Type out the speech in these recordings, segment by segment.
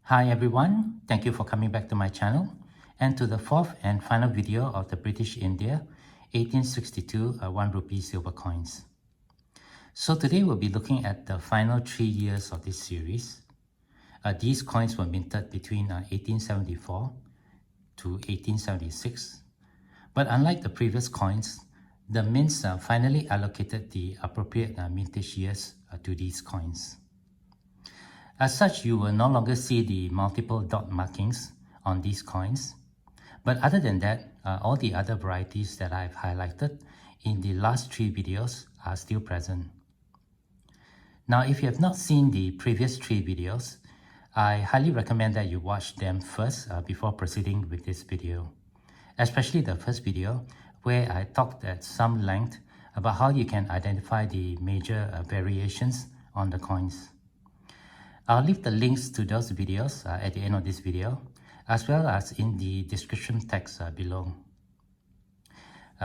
Hi everyone, thank you for coming back to my channel and to the fourth and final video of the British India 1862 1 rupee silver coins. So today we'll be looking at the final 3 years of this series. These coins were minted between 1874 to 1876. But unlike the previous coins, the mints finally allocated the appropriate mintage years to these coins. As such, you will no longer see the multiple dot markings on these coins. But other than that, all the other varieties that I've highlighted in the last 3 videos are still present. Now, if you have not seen the previous 3 videos, I highly recommend that you watch them first before proceeding with this video. Especially the first video, where I talked at some length about how you can identify the major variations on the coins. I'll leave the links to those videos at the end of this video, as well as in the description text below.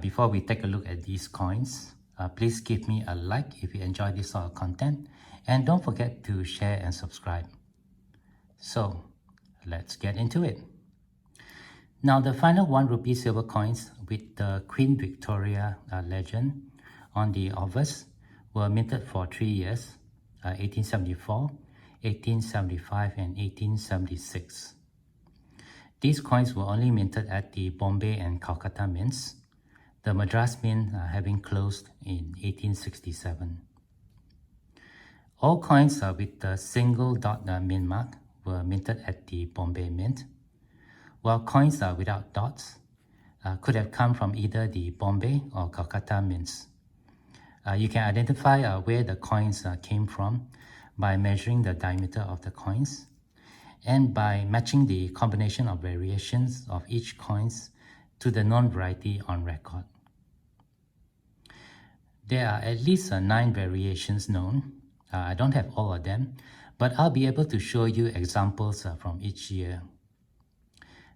Before we take a look at these coins, please give me a like if you enjoy this sort of content, and don't forget to share and subscribe. So, let's get into it. Now, the final 1 rupee silver coins with the Queen Victoria legend on the Obverse were minted for 3 years, 1874, 1875 and 1876. These coins were only minted at the Bombay and Calcutta mints, the Madras mint having closed in 1867. All coins with the single dot mint mark were minted at the Bombay mint, while coins without dots could have come from either the Bombay or Calcutta mints. You can identify where the coins came from by measuring the diameter of the coins and by matching the combination of variations of each coins to the known variety on record. There are at least 9 variations known. I don't have all of them, but I'll be able to show you examples from each year.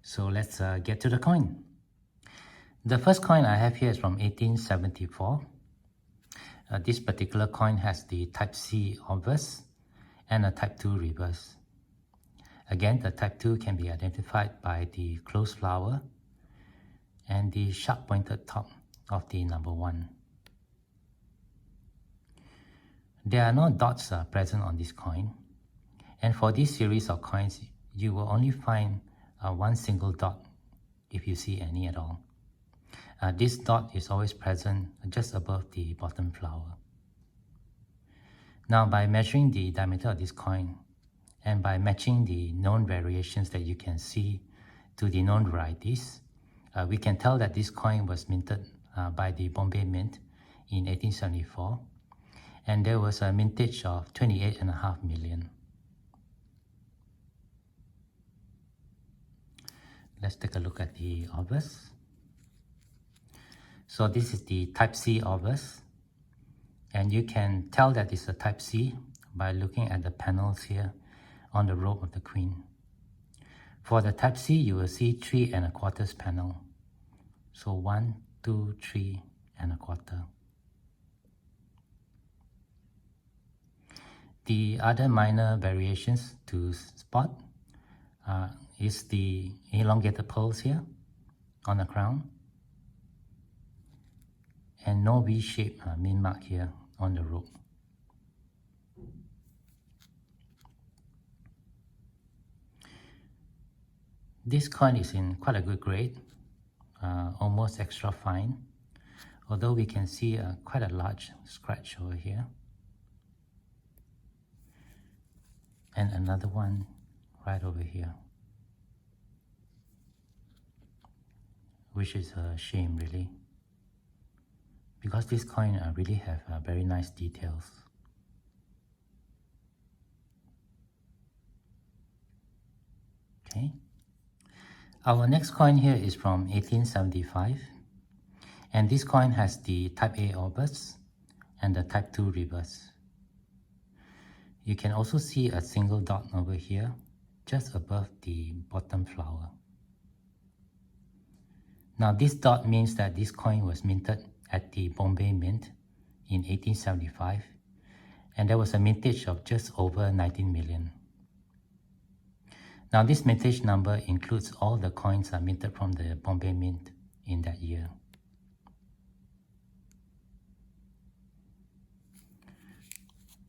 So let's get to the coin. The first coin I have here is from 1874. This particular coin has the Type C obverse and a Type 2 reverse. Again, the Type 2 can be identified by the closed flower and the sharp pointed top of the number 1. There are no dots present on this coin, and for this series of coins, you will only find one single dot if you see any at all. This dot is always present just above the bottom flower. Now, by measuring the diameter of this coin and by matching the known variations that you can see to the known varieties, we can tell that this coin was minted by the Bombay Mint in 1874, and there was a mintage of 28.5 million. Let's take a look at the obverse. So this is the Type C obverse, and you can tell that it's a Type C by looking at the panels here on the robe of the Queen. For the Type C, you will see 3 1/4 panel. So 1, 2, 3 1/4. The other minor variations to spot is the elongated pearls here on the crown, and no V-shaped mint mark here on the robe. This coin is in quite a good grade, almost extra fine, although we can see quite a large scratch over here. And another one right over here, which is a shame really, because this coin really have very nice details. Okay, our next coin here is from 1875, and this coin has the Type A obverse and the Type 2 reverse. You can also see a single dot over here, just above the bottom flower. Now this dot means that this coin was minted at the Bombay Mint in 1875, and there was a mintage of just over 19 million. Now this mintage number includes all the coins minted from the Bombay Mint in that year.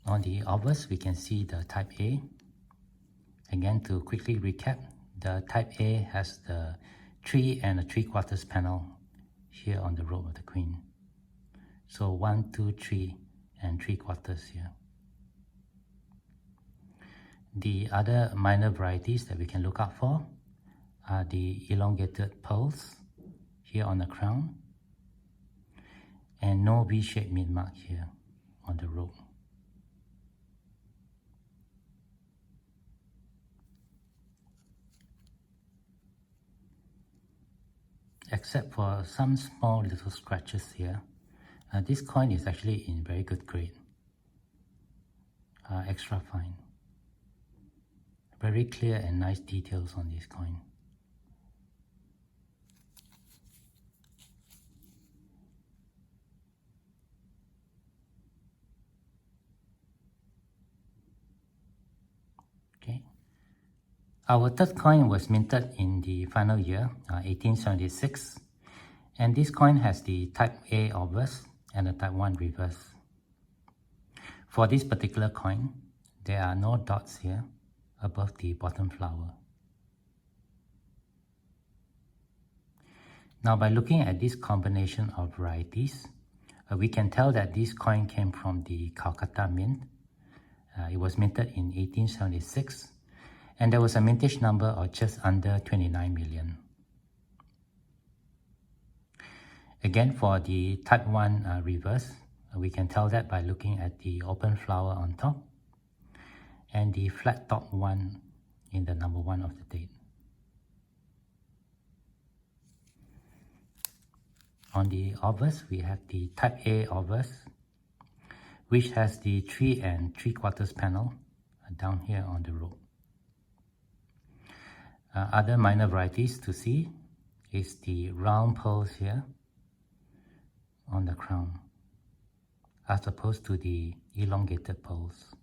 On the obverse, we can see the Type A. Again, to quickly recap, the Type A has the 3 3/4 panel here on the robe of the Queen. So 1, 2, 3 and 3/4 here. The other minor varieties that we can look out for are the elongated pearls here on the crown and no V-shaped mint mark here on the robe. Except for some small little scratches here. This coin is actually in very good grade. Extra fine. Very clear and nice details on this coin. Okay. Our third coin was minted in the final year, 1876, and this coin has the Type A obverse and the Type 1 reverse. For this particular coin, there are no dots here above the bottom flower. Now by looking at this combination of varieties, we can tell that this coin came from the Calcutta Mint. It was minted in 1876, and there was a mintage number of just under 29 million. Again, for the Type 1 reverse, we can tell that by looking at the open flower on top and the flat top one in the number 1 of the date. On the obverse, we have the Type A obverse, which has the 3 3/4 panel down here on the robe. Other minor varieties to see is the round pearls here on the crown, as opposed to the elongated pearls.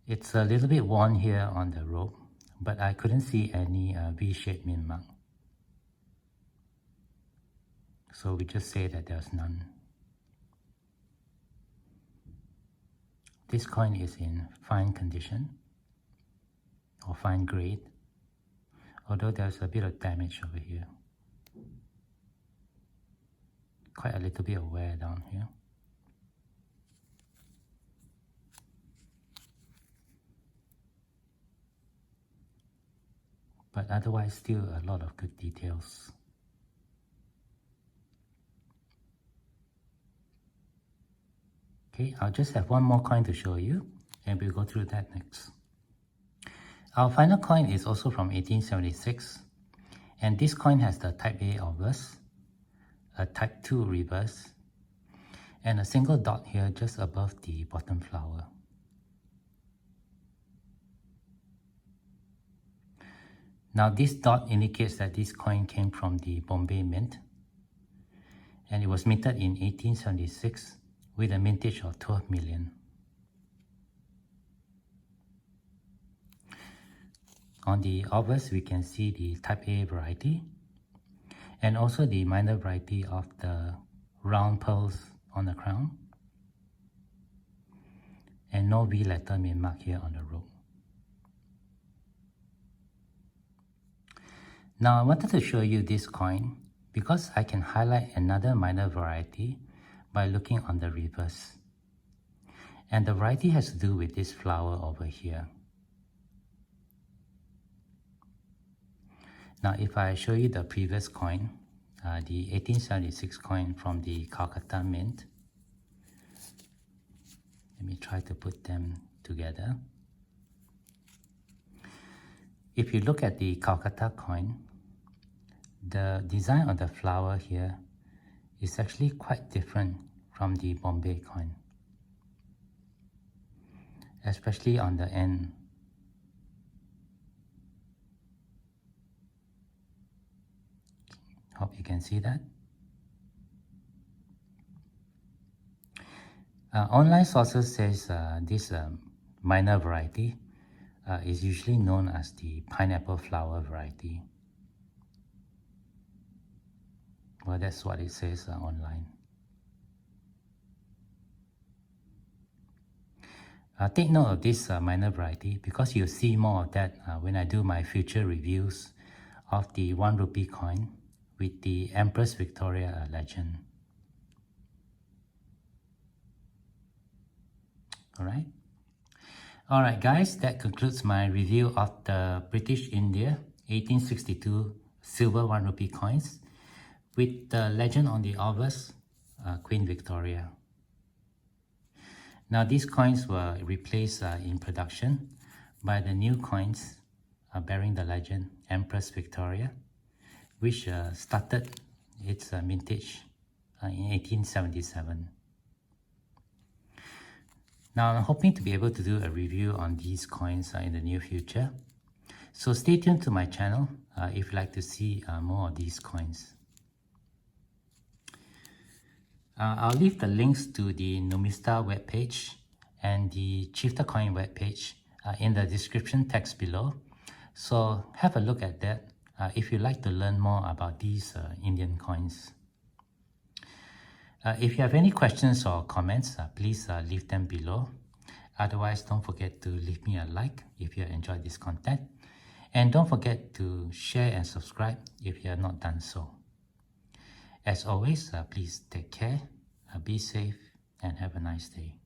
It's a little bit worn here on the robe, but I couldn't see any V-shaped mint mark. So we just say that there's none. This coin is in fine condition, or fine grade, although there's a bit of damage over here. Quite a little bit of wear down here. But otherwise still a lot of good details. Okay, I'll just have one more coin to show you, and we'll go through that next. Our final coin is also from 1876, and this coin has the Type A obverse, a Type 2 reverse, and a single dot here just above the bottom flower. Now this dot indicates that this coin came from the Bombay Mint, and it was minted in 1876 with a mintage of 12 million. On the obverse, we can see the Type A variety, and also the minor variety of the round pearls on the crown, and no V letter mint mark here on the robe. Now I wanted to show you this coin because I can highlight another minor variety by looking on the reverse. And the variety has to do with this flower over here. Now if I show you the previous coin, the 1876 coin from the Calcutta Mint, let me try to put them together. If you look at the Calcutta coin, the design of the flower here is actually quite different from the Bombay coin, especially on the end. Hope you can see that. Online sources says this minor variety is usually known as the pineapple flower variety. Well, that's what it says online. Take note of this minor variety because you'll see more of that when I do my future reviews of the 1 rupee coin with the Empress Victoria legend. Alright guys, that concludes my review of the British India 1862 silver 1 rupee coins with the legend on the Obverse, Queen Victoria. Now these coins were replaced in production by the new coins bearing the legend Empress Victoria, which started its mintage in 1877. Now I'm hoping to be able to do a review on these coins in the near future. So stay tuned to my channel if you'd like to see more of these coins. I'll leave the links to the Numista webpage and the Chiefa Coin webpage in the description text below. So have a look at that if you'd like to learn more about these Indian coins. If you have any questions or comments, please leave them below. Otherwise, don't forget to leave me a like if you enjoyed this content. And don't forget to share and subscribe if you have not done so. As always, please take care, be safe, and have a nice day.